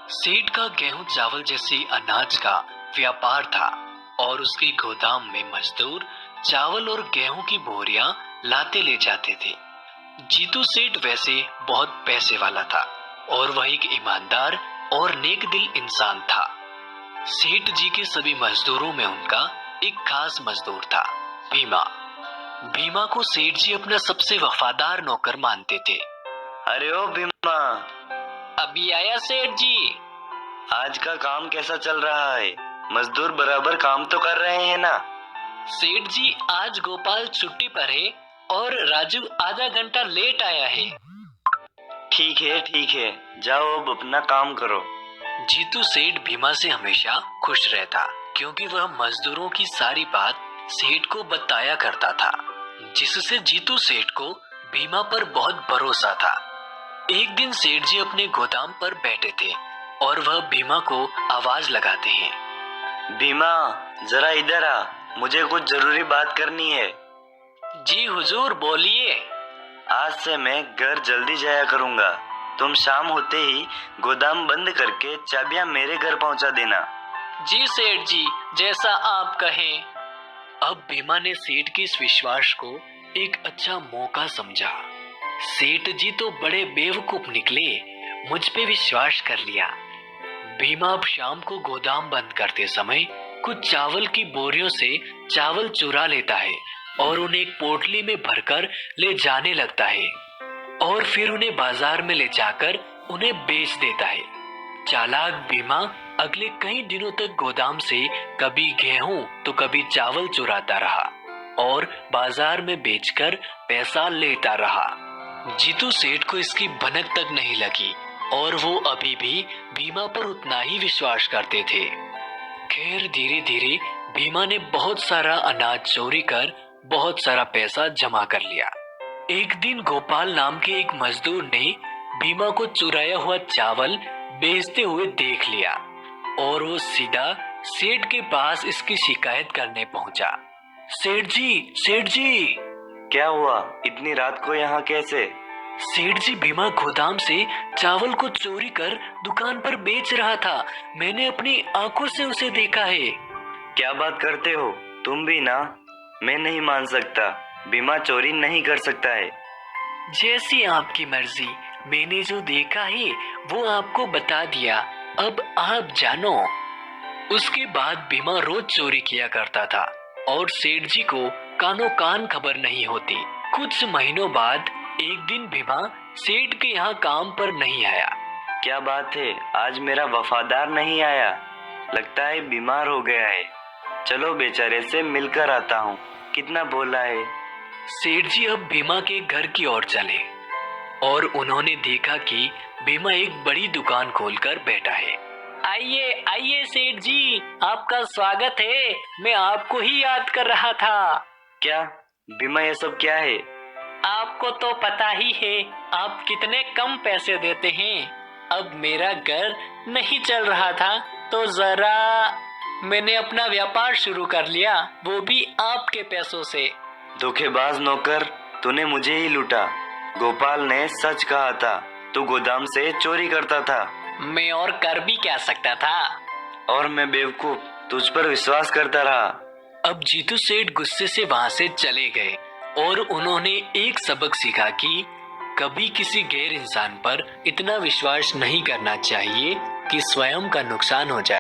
सेठ का गेहूं चावल जैसी अनाज का व्यापार था और उसके गोदाम में मजदूर चावल और गेहूं की बोरियां लाते ले जाते थे। जीतू सेठ वैसे बहुत पैसे वाला था और वह एक ईमानदार और नेक दिल इंसान था। सेठ जी के सभी मजदूरों में उनका एक खास मजदूर था, भीमा। भीमा को सेठ जी अपना सबसे वफादार नौकर मानते थे। अरे ओ भीमा, अभी आया सेठ जी। आज का काम कैसा चल रहा है? मजदूर बराबर काम तो कर रहे हैं ना? सेठ जी, आज गोपाल छुट्टी पर है और राजू आधा घंटा लेट आया है। ठीक है, जाओ अब अपना काम करो। जीतू सेठ भीमा से हमेशा खुश रहता क्योंकि वह मजदूरों की सारी बात सेठ को बताया करता था, जिससे जीतू सेठ को भीमा पर बहुत भरोसा था। एक दिन सेठ जी अपने गोदाम पर बैठे थे और वह भीमा को आवाज लगाते हैं। भीमा, जरा इधर आ, मुझे कुछ जरूरी बात करनी है। जी हुजूर, बोलिए। आज से मैं घर जल्दी जाया करूंगा। तुम शाम होते ही गोदाम बंद करके चाबियां मेरे घर पहुंचा देना। जी सेठ जी, जैसा आप कहें। अब भीमा ने सेठ के इस विश्वास को एक अच्छा मौका समझा। सेठ जी तो बड़े बेवकूफ निकले, मुझ पे विश्वास कर लिया। भीमा अब शाम को गोदाम बंद करते समय कुछ चावल की बोरियों से चावल चुरा लेता है और उन्हें एक पोटली में भरकर ले जाने लगता है और फिर उन्हें बाजार में ले जाकर उन्हें बेच देता है। चालाक भीमा अगले कई दिनों तक गोदाम से कभी गेहूं तो कभी चावल चुराता रहा और बाजार में बेचकर पैसा लेता रहा। जीतू सेठ को इसकी भनक तक नहीं लगी और वो अभी भी भीमा पर उतना ही विश्वास करते थे। खैर, धीरे धीरे भीमा ने बहुत सारा अनाज चोरी कर बहुत सारा पैसा जमा कर लिया। एक दिन गोपाल नाम के एक मजदूर ने भीमा को चुराया हुआ चावल बेचते हुए देख लिया और वो सीधा सेठ के पास इसकी शिकायत करने पहुंचा। सेठ जी। क्या हुआ? इतनी रात को यहाँ कैसे? सेठ जी, भीमा गोदाम से चावल को चोरी कर दुकान पर बेच रहा था। मैंने अपनी आंखों से उसे देखा है। क्या बात करते हो? तुम भी ना? मैं नहीं मान सकता। भीमा चोरी नहीं कर सकता है। जैसी आपकी मर्जी, मैंने जो देखा है वो आपको बता दिया, अब आप जानो। उसके बाद भीमा रोज चोरी किया करता था और सेठ जी को कानो कान खबर नहीं होती। कुछ महीनों बाद एक दिन भीमा सेठ के यहाँ काम पर नहीं आया। क्या बात है, आज मेरा वफादार नहीं आया? लगता है बीमार हो गया है। चलो बेचारे से मिलकर आता हूँ। कितना बोला है? सेठ जी अब भीमा के घर की ओर चले और उन्होंने देखा कि भीमा एक बड़ी दुकान खोलकर बैठा है। आइए आइए सेठ जी, आपका स्वागत है। मैं आपको ही याद कर रहा था। क्या भीमा, ये सब क्या है? आपको तो पता ही है आप कितने कम पैसे देते हैं। अब मेरा घर नहीं चल रहा था तो जरा मैंने अपना व्यापार शुरू कर लिया, वो भी आपके पैसों से। धोखेबाज नौकर, तूने मुझे ही लूटा। गोपाल ने सच कहा था, तू गोदाम से चोरी करता था। मैं और कर भी क्या सकता था? और मैं बेवकूफ तुझ पर विश्वास करता रहा। अब जीतू सेठ गुस्से से वहाँ से चले गए और उन्होंने एक सबक सीखा कि कभी किसी गैर इंसान पर इतना विश्वास नहीं करना चाहिए कि स्वयं का नुकसान हो जाए।